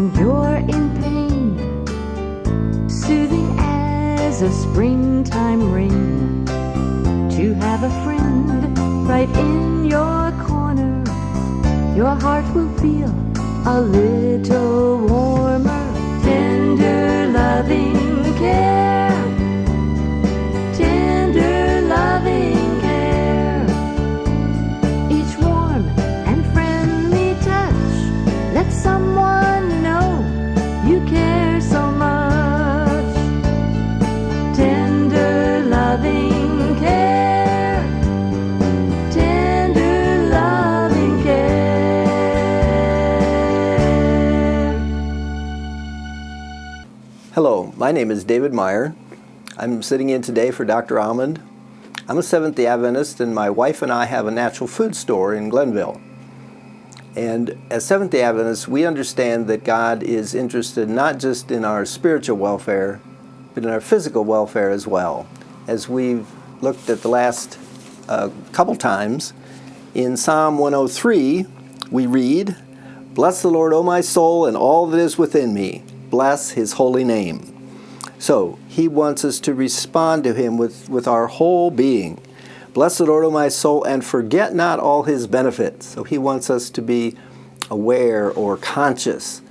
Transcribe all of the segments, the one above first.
when you're in pain, soothing as a springtime rain, to have a friend right in your corner, your heart will feel a little warmer. Tender loving care, tender loving care, each warm and friendly touch lets someone know you care so much. Tender loving care, tender loving care. Hello, my name is David Meyer. I'm sitting in today for Dr. Almond. I'm a Seventh-day Adventist, and my wife and I have a natural food store in Glenville. And as Seventh-day Adventists, we understand that God is interested not just in our spiritual welfare, but in our physical welfare as well. As we've looked at the last couple times, in Psalm 103, we read, "Bless the Lord, O my soul, and all that is within me. Bless His holy name." So, He wants us to respond to Him with our whole being. Bless the Lord, O my soul, and forget not all His benefits. So He wants us to be aware or conscious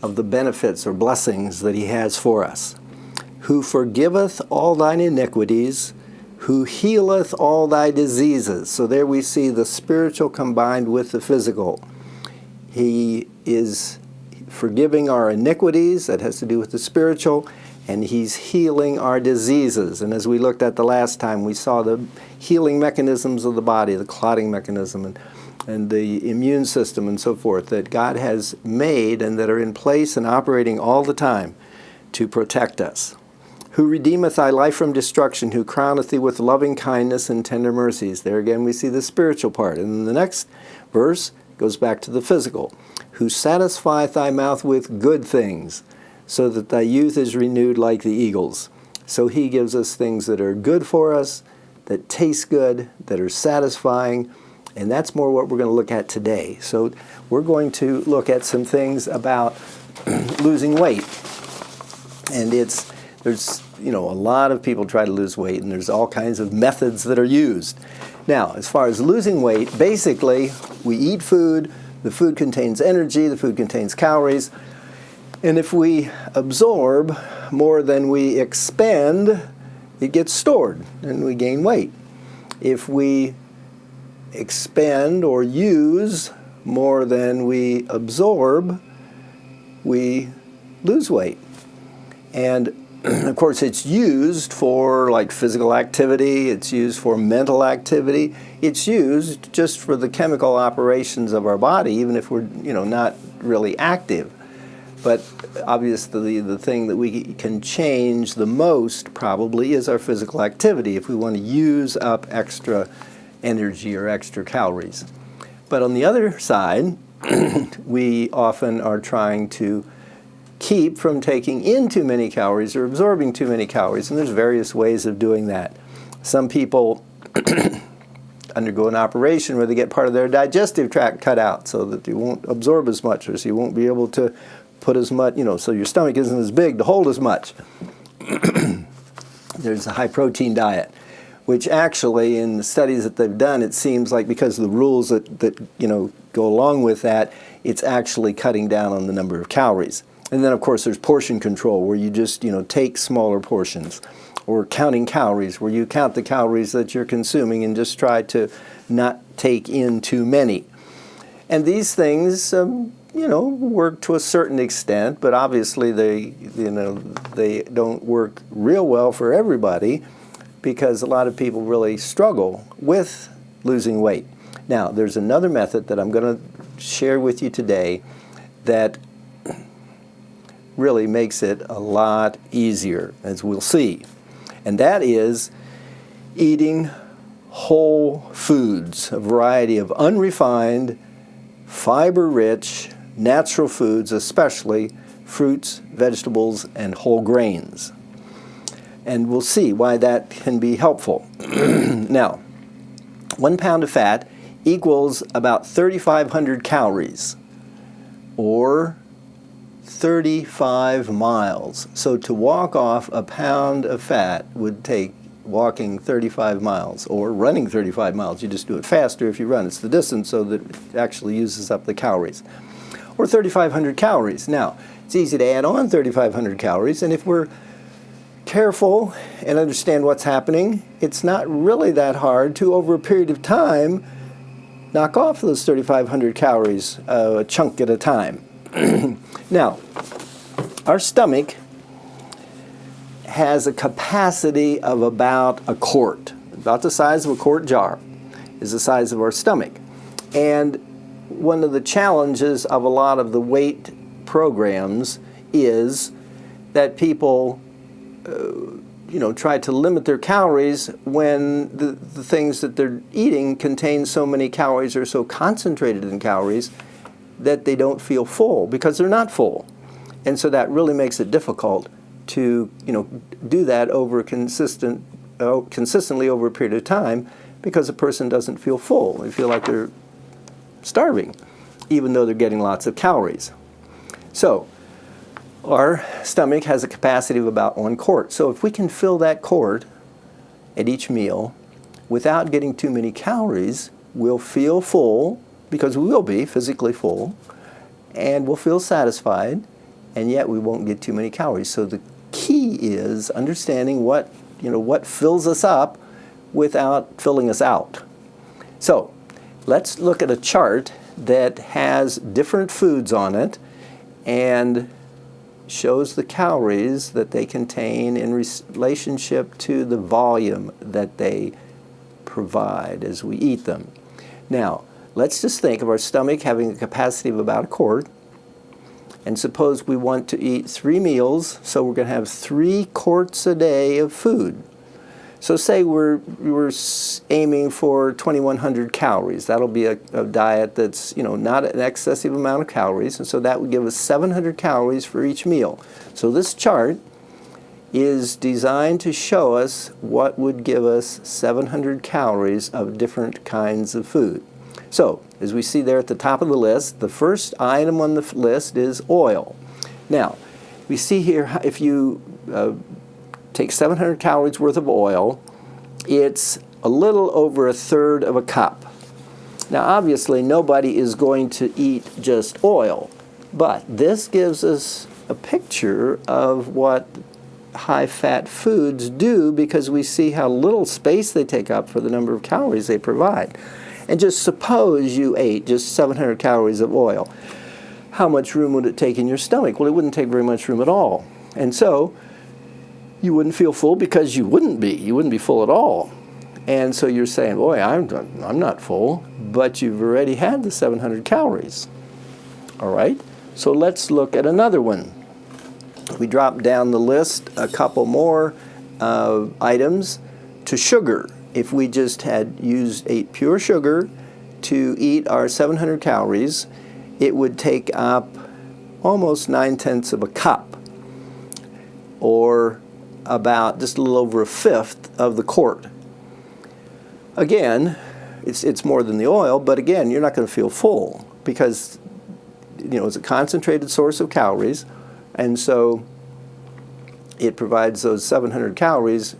of the benefits or blessings that He has for us. Who forgiveth all thine iniquities, who healeth all thy diseases. So there we see the spiritual combined with the physical. He is forgiving our iniquities, that has to do with the spiritual, and He's healing our diseases. And as we looked at the last time, we saw the healing mechanisms of the body, the clotting mechanism and the immune system and so forth that God has made and that are in place and operating all the time to protect us. Who redeemeth thy life from destruction, who crowneth thee with loving kindness and tender mercies. There again we see the spiritual part. And the next verse goes back to the physical. Who satisfieth thy mouth with good things, so that thy youth is renewed like the eagles. So He gives us things that are good for us, that taste good, that are satisfying, and that's more what we're going to look at today. So we're going to look at some things about losing weight. And there's a lot of people try to lose weight, and there's all kinds of methods that are used. Now, as far as losing weight, basically we eat food, the food contains energy, the food contains calories, and if we absorb more than we expend, it gets stored and we gain weight. If we expend or use more than we absorb, we lose weight. And of course, it's used for like physical activity, it's used for mental activity, it's used just for the chemical operations of our body, even if we're not really active. But obviously the thing that we can change the most probably is our physical activity if we want to use up extra energy or extra calories. But on the other side, we often are trying to keep from taking in too many calories or absorbing too many calories, and there's various ways of doing that. Some people undergo an operation where they get part of their digestive tract cut out so that you won't absorb as much, or so you won't be able to put as much, so your stomach isn't as big to hold as much. There's a high protein diet, which actually in the studies that they've done, it seems like because of the rules that go along with that, it's actually cutting down on the number of calories. And then of course there's portion control where you just take smaller portions, or counting calories where you count the calories that you're consuming and just try to not take in too many. And these things work to a certain extent, but obviously they don't work real well for everybody, because a lot of people really struggle with losing weight. Now, there's another method that I'm going to share with you today that really makes it a lot easier, as we'll see. And that is eating whole foods, a variety of unrefined, fiber-rich, natural foods, especially fruits, vegetables, and whole grains. And we'll see why that can be helpful. Now, 1 pound of fat equals about 3,500 calories, or 35 miles. So to walk off a pound of fat would take walking 35 miles or running 35 miles. You just do it faster if you run. It's the distance so that it actually uses up the calories. Or 3,500 calories. Now, it's easy to add on 3,500 calories, and if we're careful and understand what's happening, it's not really that hard to, over a period of time, knock off those 3,500 calories a chunk at a time. Now, our stomach has a capacity of about a quart. About the size of a quart jar is the size of our stomach. And one of the challenges of a lot of the weight programs is that people try to limit their calories when the things that they're eating contain so many calories or so concentrated in calories that they don't feel full because they're not full. And so that really makes it difficult to do that over consistently over a period of time because a person doesn't feel full. They feel like they're starving, even though they're getting lots of calories. So our stomach has a capacity of about 1 quart. So if we can fill that quart at each meal without getting too many calories, we'll feel full, because we will be physically full, and we'll feel satisfied, and yet we won't get too many calories. So the key is understanding what fills us up without filling us out. So let's look at a chart that has different foods on it and shows the calories that they contain in relationship to the volume that they provide as we eat them. Now, let's just think of our stomach having a capacity of about a quart, and suppose we want to eat 3 meals, so we're going to have 3 quarts a day of food. So say we're aiming for 2,100 calories. That'll be a diet that's not an excessive amount of calories, and so that would give us 700 calories for each meal. So this chart is designed to show us what would give us 700 calories of different kinds of food. So, as we see there at the top of the list, the first item on the list is oil. Now, we see here, if you take 700 calories worth of oil, it's a little over 1/3 of a cup. Now, obviously, nobody is going to eat just oil, but this gives us a picture of what high-fat foods do because we see how little space they take up for the number of calories they provide. And just suppose you ate just 700 calories of oil. How much room would it take in your stomach? Well, it wouldn't take very much room at all. And so you wouldn't feel full because you wouldn't be. You wouldn't be full at all. And so you're saying, boy, I'm not full, but you've already had the 700 calories. All right? So let's look at another one. We drop down the list a couple more items to sugar. If we just had ate pure sugar to eat our 700 calories, it would take up almost 9/10 of a cup, or about just a little over 1/5 of the quart. Again, it's more than the oil, but again, you're not going to feel full because it's a concentrated source of calories, and so it provides those 700 calories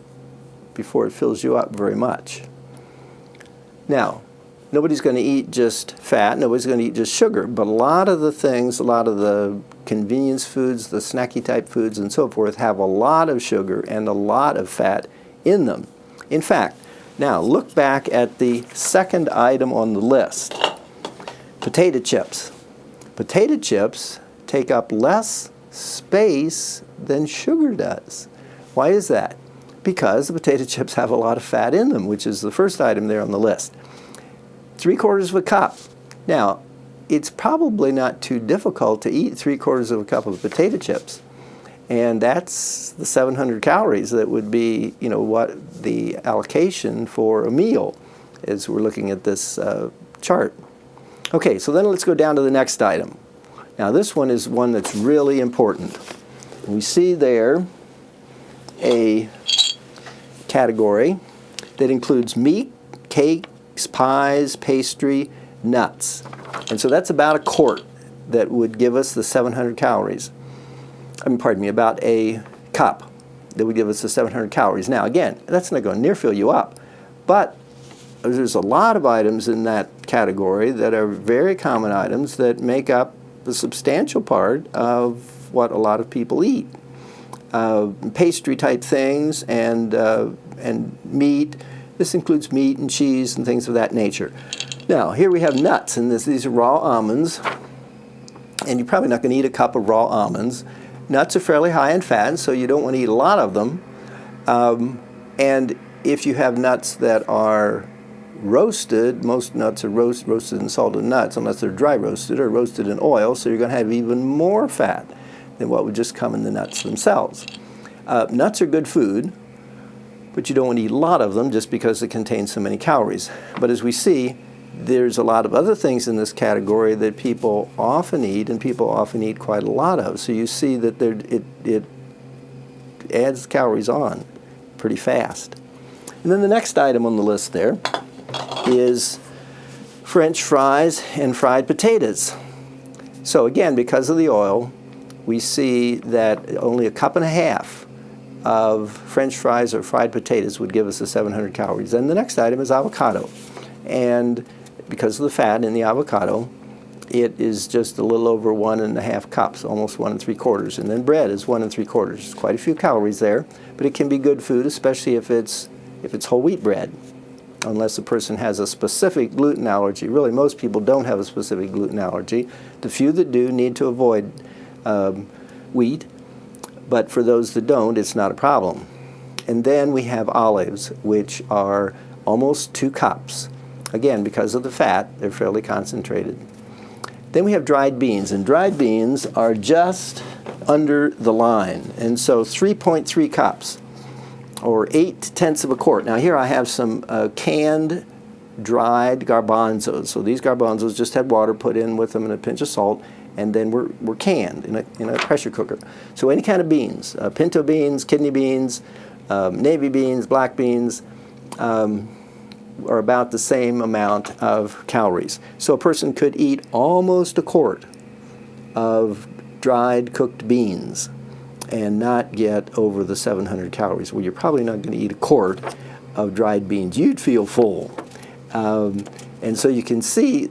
before it fills you up very much. Now, nobody's going to eat just fat, nobody's going to eat just sugar, but a lot of the convenience foods, the snacky type foods and so forth have a lot of sugar and a lot of fat in them. In fact, now look back at the second item on the list, potato chips. Potato chips take up less space than sugar does. Why is that? Because the potato chips have a lot of fat in them, which is the first item there on the list. 3/4 of a cup. Now, it's probably not too difficult to eat 3/4 of a cup of potato chips. And that's the 700 calories that would be, what the allocation for a meal as we're looking at this chart. Okay, so then let's go down to the next item. Now, this one is one that's really important. We see there a category that includes meat, cakes, pies, pastry, nuts. And so that's about a quart that would give us the 700 calories. about a cup that would give us the 700 calories. Now, again, that's not going to near fill you up, but there's a lot of items in that category that are very common items that make up a substantial part of what a lot of people eat. Pastry type things and meat. This includes meat and cheese and things of that nature. Now, here we have nuts, and these are raw almonds, and you're probably not going to eat a cup of raw almonds. Nuts are fairly high in fat, so you don't want to eat a lot of them. And if you have nuts that are roasted, most nuts are roasted in salted nuts, unless they're dry roasted or roasted in oil, so you're going to have even more fat than what would just come in the nuts themselves. Nuts are good food, but you don't want to eat a lot of them just because it contains so many calories. But as we see, there's a lot of other things in this category that people often eat, and people often eat quite a lot of. So you see that it adds calories on pretty fast. And then the next item on the list there is French fries and fried potatoes. So again, because of the oil, we see that only a cup and a half of French fries or fried potatoes would give us the 700 calories. And the next item is avocado. And because of the fat in the avocado, it is just a little over 1.5 cups, almost 1 3/4. And then bread is 1 3/4. There's quite a few calories there, but it can be good food, especially if it's whole wheat bread, unless a person has a specific gluten allergy. Really, most people don't have a specific gluten allergy. The few that do need to avoid wheat, but for those that don't, it's not a problem. And then we have olives, which are almost 2 cups. Again, because of the fat, they're fairly concentrated. Then we have dried beans, and dried beans are just under the line, and so 3.3 cups, or 8/10 of a quart. Now here I have some canned, dried garbanzos. So these garbanzos just had water put in with them and a pinch of salt, and then were canned in a pressure cooker. So any kind of beans, pinto beans, kidney beans, navy beans, black beans, are about the same amount of calories. So a person could eat almost a quart of dried cooked beans and not get over the 700 calories. Well, you're probably not going to eat a quart of dried beans. You'd feel full. And so you can see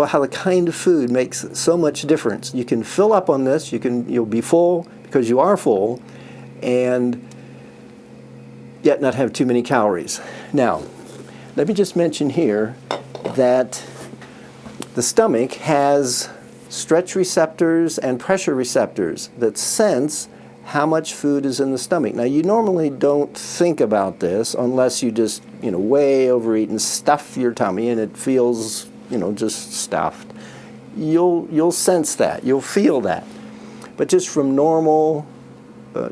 how the kind of food makes so much difference. You can fill up on this. You'll be full because you are full, and yet not have too many calories. Now, let me just mention here that the stomach has stretch receptors and pressure receptors that sense how much food is in the stomach. Now, you normally don't think about this unless you just, way overeat and stuff your tummy and it feels, just stuffed. You'll sense that. You'll feel that. But just from normal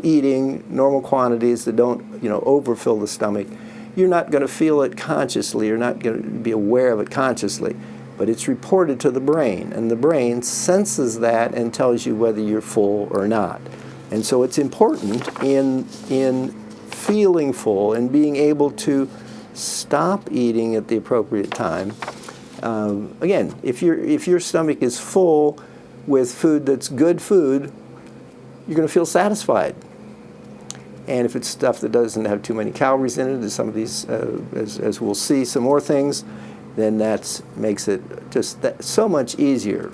eating, normal quantities that don't, overfill the stomach, you're not going to feel it consciously. You're not going to be aware of it consciously. But it's reported to the brain, and the brain senses that and tells you whether you're full or not. And so it's important in feeling full and being able to stop eating at the appropriate time. Again, if your stomach is full with food that's good food, you're going to feel satisfied. And if it's stuff that doesn't have too many calories in it, as some of these, as we'll see some more things, then that makes it just so much easier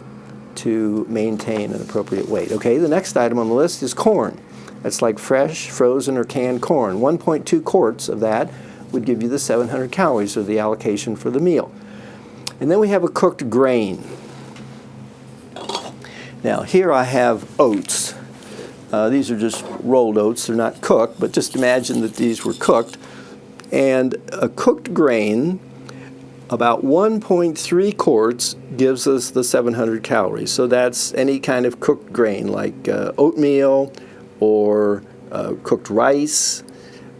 to maintain an appropriate weight. Okay, the next item on the list is corn. That's like fresh, frozen, or canned corn. 1.2 quarts of that would give you the 700 calories, or the allocation for the meal. And then we have a cooked grain. Now here I have oats. These are just rolled oats. They're not cooked, but just imagine that these were cooked. And a cooked grain, about 1.3 quarts, gives us the 700 calories. So that's any kind of cooked grain, like oatmeal, or cooked rice,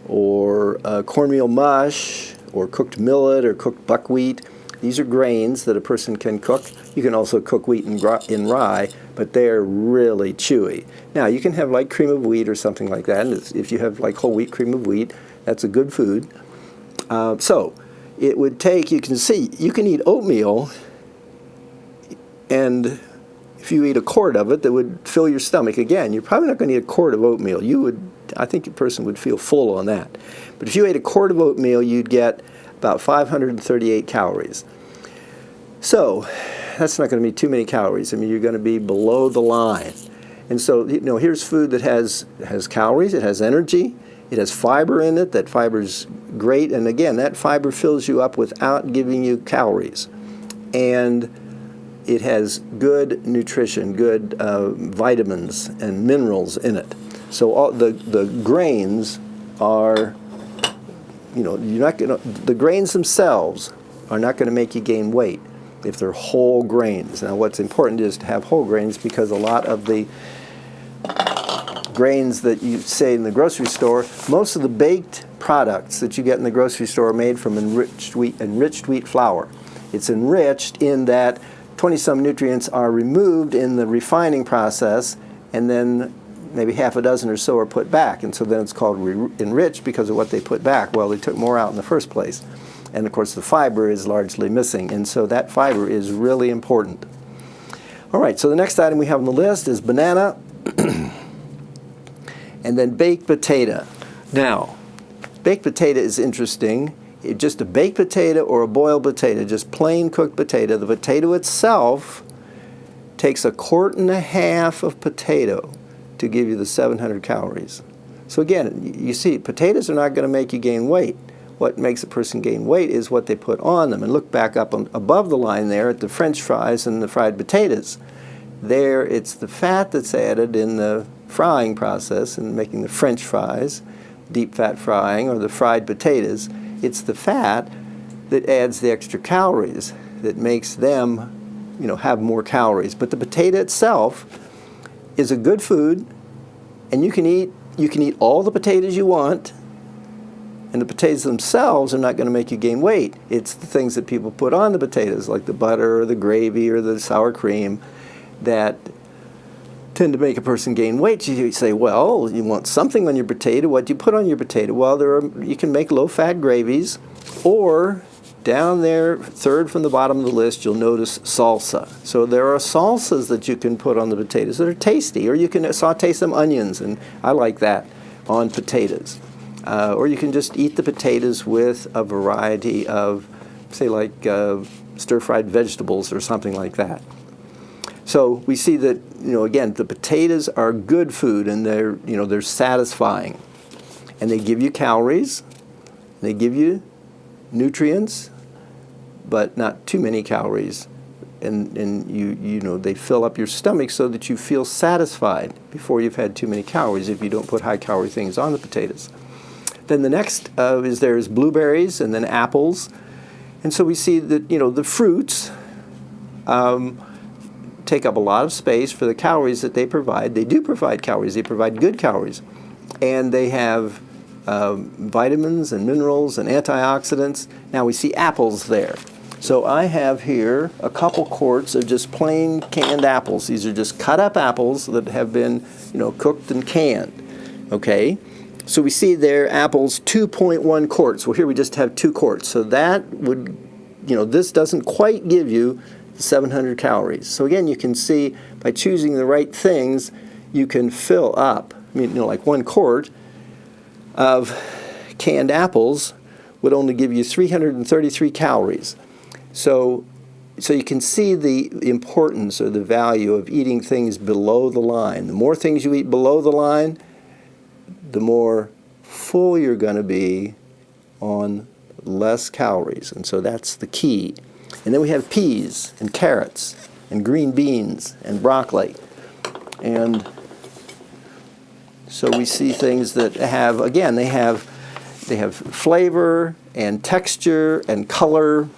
or cornmeal mush, or cooked millet, or cooked buckwheat. These are grains that a person can cook. You can also cook wheat in rye, but they're really chewy. Now, you can have like cream of wheat or something like that. And if you have like whole wheat cream of wheat, that's a good food. So it would take, you can see, you can eat oatmeal and if you eat a quart of it, that would fill your stomach. Again, you're probably not going to eat a quart of oatmeal. I think a person would feel full on that. But if you ate a quart of oatmeal, you'd get about 538 calories. So that's not going to be too many calories. I mean, you're going to be below the line. And so, here's food that has calories, it has energy, it has fiber in it. That fiber's great. And again, that fiber fills you up without giving you calories. And it has good nutrition, good vitamins and minerals in it. So all the grains are, the grains themselves are not going to make you gain weight if they're whole grains. Now, what's important is to have whole grains, because a lot of the grains that you say in the grocery store, most of the baked products that you get in the grocery store are made from enriched wheat flour. It's enriched in that 20-some nutrients are removed in the refining process, and then maybe half a dozen or so are put back. And so then it's called enriched because of what they put back. Well, they took more out in the first place. And of course, the fiber is largely missing. And so that fiber is really important. All right, so the next item we have on the list is banana and then baked potato. Now, baked potato is interesting. Just a baked potato or a boiled potato, just plain cooked potato. The potato itself takes 1.5 quarts of potato to give you the 700 calories. So again, you see, potatoes are not going to make you gain weight. What makes a person gain weight is what they put on them. And look back up above the line there at the French fries and the fried potatoes. There, it's the fat that's added in the frying process and making the French fries, deep fat frying, or the fried potatoes. It's the fat that adds the extra calories that makes them, have more calories. But the potato itself is a good food, and you can eat all the potatoes you want, and the potatoes themselves are not going to make you gain weight. It's the things that people put on the potatoes, like the butter or the gravy or the sour cream, that tend to make a person gain weight. You say, well, you want something on your potato. What do you put on your potato? Well, you can make low-fat gravies, or down there, third from the bottom of the list, you'll notice salsa. So there are salsas that you can put on the potatoes that are tasty, or you can saute some onions, and I like that on potatoes. Or you can just eat the potatoes with a variety of, say, like stir-fried vegetables or something like that. So we see that, again, the potatoes are good food, and they're satisfying, and they give you calories, they give you nutrients, but not too many calories, and they fill up your stomach so that you feel satisfied before you've had too many calories if you don't put high-calorie things on the potatoes. Then the next there's blueberries and then apples, and so we see that the fruits take up a lot of space for the calories that they provide. They do provide calories. They provide good calories. And they have vitamins and minerals and antioxidants. Now we see apples there. So I have here a couple quarts of just plain canned apples. These are just cut up apples that have been, cooked and canned. Okay? So we see there apples 2.1 quarts. Well, here we just have 2 quarts. So that would, this doesn't quite give you 700 calories. So again, you can see by choosing the right things, you can fill up. Like 1 quart of canned apples would only give you 333 calories. So you can see the importance or the value of eating things below the line. The more things you eat below the line, the more full you're going to be on less calories. And so that's the key. And then we have peas and carrots and green beans and broccoli. And so we see things that have, again, they have flavor and texture and color,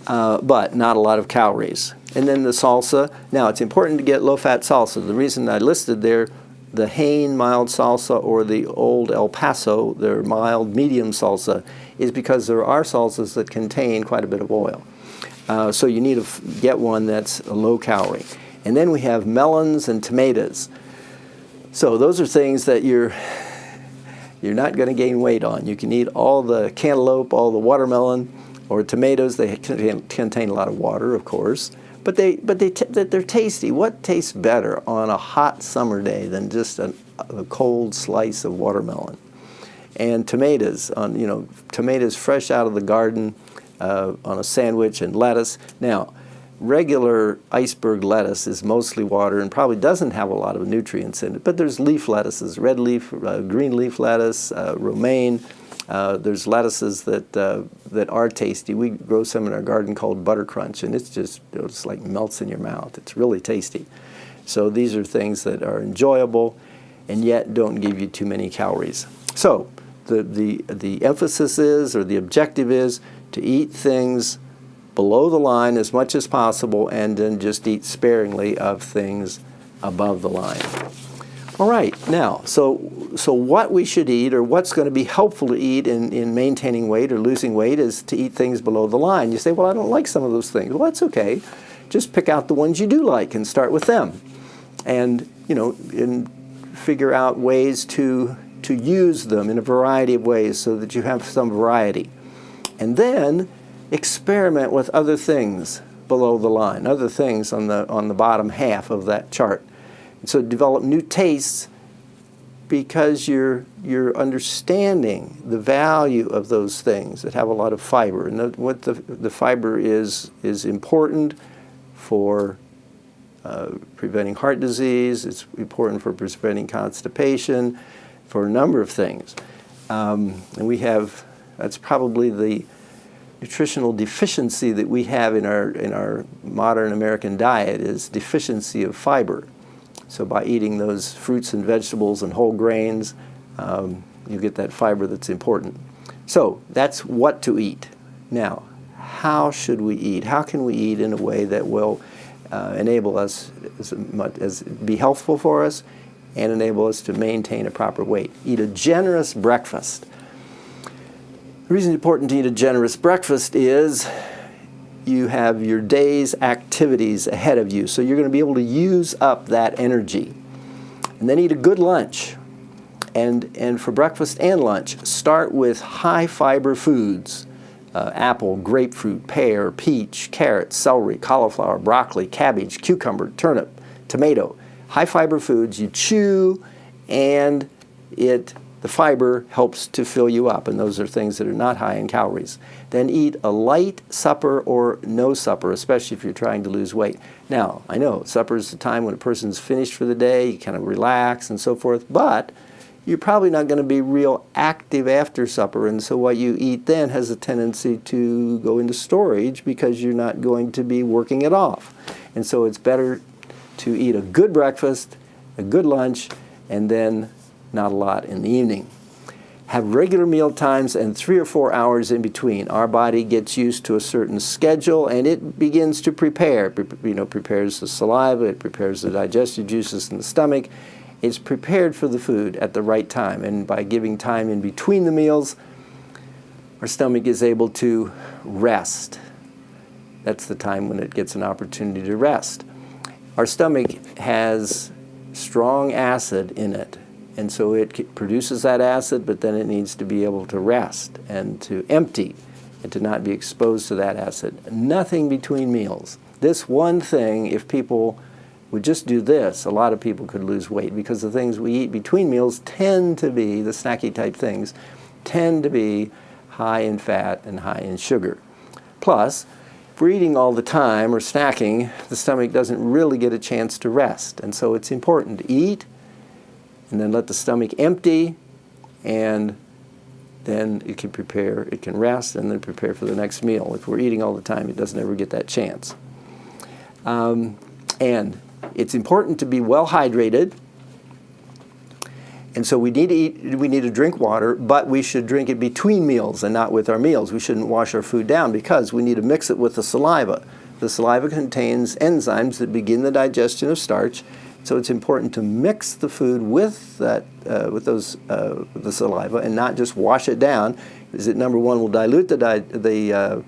but not a lot of calories. And then the salsa. Now, it's important to get low-fat salsa. The reason I listed there the Hain mild salsa or the old El Paso, their mild medium salsa, is because there are salsas that contain quite a bit of oil. So you need to get one that's low calorie. And then we have melons and tomatoes. So those are things that you're not going to gain weight on. You can eat all the cantaloupe, all the watermelon, or tomatoes. They contain a lot of water, of course, but they're tasty. What tastes better on a hot summer day than just a cold slice of watermelon? And tomatoes, tomatoes fresh out of the garden on a sandwich, and lettuce. Now, regular iceberg lettuce is mostly water and probably doesn't have a lot of nutrients in it, but there's leaf lettuces, red leaf, green leaf lettuce, romaine. There's lettuces that are tasty. We grow some in our garden called Butter Crunch, and it's just like melts in your mouth. It's really tasty. So these are things that are enjoyable and yet don't give you too many calories. So the emphasis is, or the objective is, to eat things below the line as much as possible, and then just eat sparingly of things above the line. All right, now, so what we should eat, or what's going to be helpful to eat in maintaining weight or losing weight, is to eat things below the line. You say, well, I don't like some of those things. Well, that's okay. Just pick out the ones you do like and start with them. And, and figure out ways to use them in a variety of ways so that you have some variety. And then experiment with other things below the line, other things on the bottom half of that chart. And so develop new tastes, because you're understanding the value of those things that have a lot of fiber. And what the fiber is important for preventing heart disease. It's important for preventing constipation, for a number of things. And that's probably the nutritional deficiency that we have in our modern American diet, is deficiency of fiber. So by eating those fruits and vegetables and whole grains, you get that fiber that's important. So that's what to eat. Now, how should we eat? How can we eat in a way that will enable us be healthful for us and enable us to maintain a proper weight? Eat a generous breakfast. The reason it's important to eat a generous breakfast is you have your day's activities ahead of you, so you're going to be able to use up that energy. And then eat a good lunch. And for breakfast and lunch, start with high fiber foods. Apple, grapefruit, pear, peach, carrot, celery, cauliflower, broccoli, cabbage, cucumber, turnip, tomato. High fiber foods you chew, and the fiber helps to fill you up, and those are things that are not high in calories. Then eat a light supper or no supper, especially if you're trying to lose weight. Now, I know supper is the time when a person's finished for the day, you kind of relax and so forth, but you're probably not going to be real active after supper, and so what you eat then has a tendency to go into storage because you're not going to be working it off. And so it's better to eat a good breakfast, a good lunch, and then not a lot in the evening. Have regular meal times and 3 or 4 hours in between. Our body gets used to a certain schedule, and it begins to prepare. Prepares the saliva, it prepares the digestive juices in the stomach. It's prepared for the food at the right time, and by giving time in between the meals, our stomach is able to rest. That's the time when it gets an opportunity to rest. Our stomach has strong acid in it, and so it produces that acid, but then it needs to be able to rest and to empty and to not be exposed to that acid. Nothing between meals. This one thing, if people would just do this, a lot of people could lose weight, because the things we eat between meals tend to be, the snacky type things, tend to be high in fat and high in sugar. Plus, if we're eating all the time or snacking, the stomach doesn't really get a chance to rest. And so it's important to eat and then let the stomach empty, and then it can rest and then prepare for the next meal. If we're eating all the time, it doesn't ever get that chance. And it's important to be well hydrated. And so we need to drink water, but we should drink it between meals and not with our meals. We shouldn't wash our food down, because we need to mix it with the saliva. The saliva contains enzymes that begin the digestion of starch. So it's important to mix the food with the saliva, and not just wash it down, because it, number one, will dilute the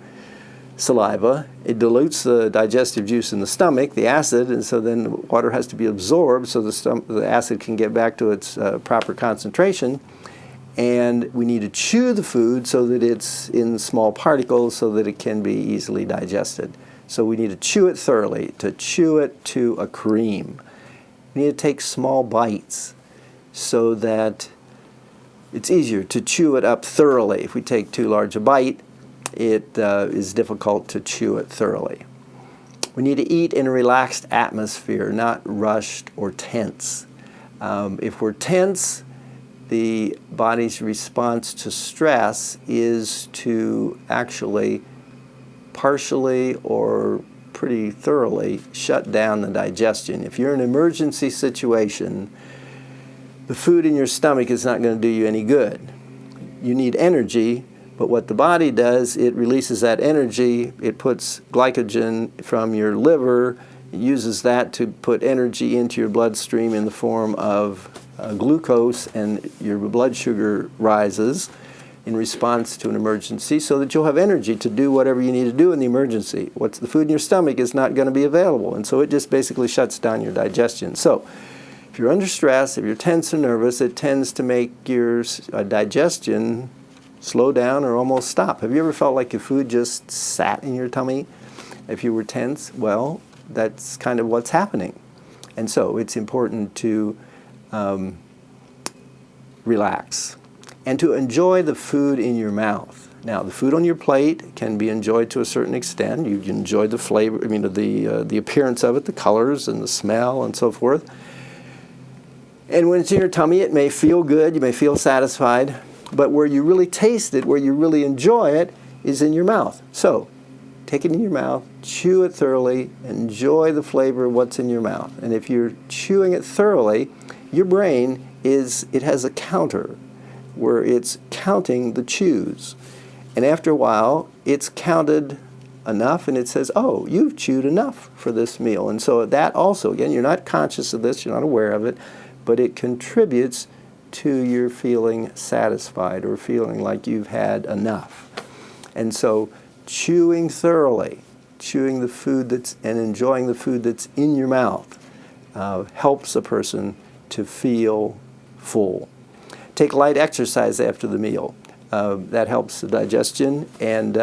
saliva. It dilutes the digestive juice in the stomach, the acid, and so then water has to be absorbed so the acid can get back to its proper concentration. And we need to chew the food so that it's in small particles so that it can be easily digested. So we need to chew it thoroughly, to chew it to a cream. We need to take small bites so that it's easier to chew it up thoroughly. If we take too large a bite, it is difficult to chew it thoroughly. We need to eat in a relaxed atmosphere, not rushed or tense. If we're tense, the body's response to stress is to actually partially or pretty thoroughly shut down the digestion. If you're in an emergency situation, the food in your stomach is not going to do you any good. You need energy, but what the body does, it releases that energy, it puts glycogen from your liver, it uses that to put energy into your bloodstream in the form of glucose, and your blood sugar rises in response to an emergency so that you'll have energy to do whatever you need to do in the emergency. What's the food in your stomach is not going to be available, and so it just basically shuts down your digestion. So if you're under stress, if you're tense or nervous, it tends to make your digestion slow down or almost stop. Have you ever felt like your food just sat in your tummy if you were tense? Well, that's kind of what's happening. And so it's important to relax and to enjoy the food in your mouth. Now, the food on your plate can be enjoyed to a certain extent. You enjoy the flavor, the appearance of it, the colors and the smell and so forth. And when it's in your tummy, it may feel good, you may feel satisfied, but where you really taste it, where you really enjoy it, is in your mouth. So, take it in your mouth, chew it thoroughly, enjoy the flavor of what's in your mouth. And if you're chewing it thoroughly, your brain it has a counter where it's counting the chews. And after a while, it's counted enough and it says, oh, you've chewed enough for this meal. And so that also, again, you're not conscious of this, you're not aware of it, but it contributes to your feeling satisfied or feeling like you've had enough. And so chewing thoroughly, chewing the food and enjoying the food that's in your mouth helps a person to feel full. Take light exercise after the meal. That helps the digestion. And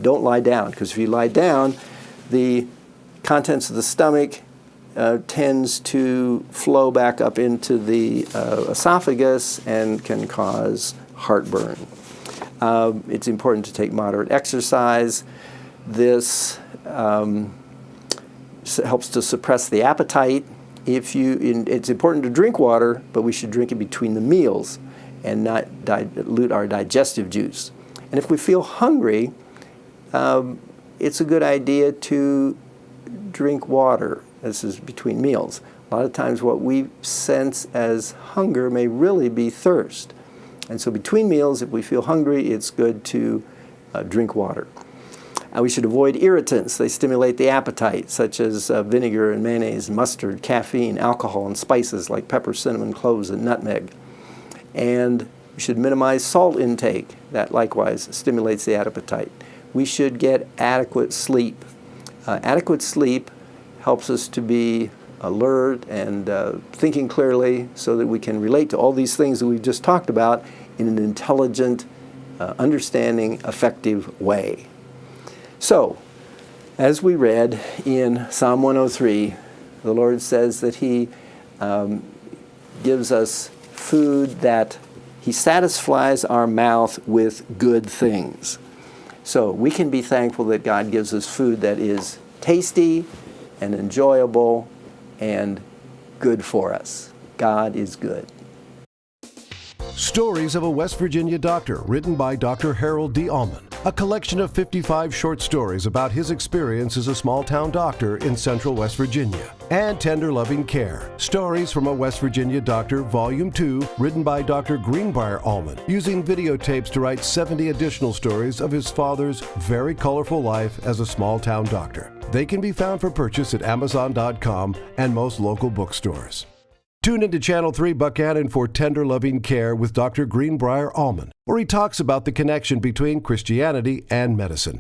don't lie down, because if you lie down, the contents of the stomach tends to flow back up into the esophagus and can cause heartburn. It's important to take moderate exercise. This helps to suppress the appetite. It's important to drink water, but we should drink it between the meals and not dilute our digestive juice. And if we feel hungry, it's a good idea to drink water. This is between meals. A lot of times what we sense as hunger may really be thirst. And so between meals, if we feel hungry, it's good to drink water. We should avoid irritants. They stimulate the appetite, such as vinegar and mayonnaise, mustard, caffeine, alcohol, and spices like pepper, cinnamon, cloves, and nutmeg. And we should minimize salt intake. That likewise stimulates the appetite. We should get adequate sleep. Adequate sleep helps us to be alert and thinking clearly so that we can relate to all these things that we've just talked about in an intelligent, understanding, effective way. So, as we read in Psalm 103, the Lord says that He gives us food that He satisfies our mouth with good things. So we can be thankful that God gives us food that is tasty and enjoyable and good for us. God is good. Stories of a West Virginia Doctor, written by Dr. Harold D. Allman. A collection of 55 short stories about his experience as a small-town doctor in central West Virginia. And Tender Loving Care, Stories from a West Virginia Doctor, Volume 2, written by Dr. Greenbrier Allman, using videotapes to write 70 additional stories of his father's very colorful life as a small-town doctor. They can be found for purchase at Amazon.com and most local bookstores. Tune into Channel 3 Buckhannon for Tender Loving Care with Dr. Greenbrier Allman, where he talks about the connection between Christianity and medicine.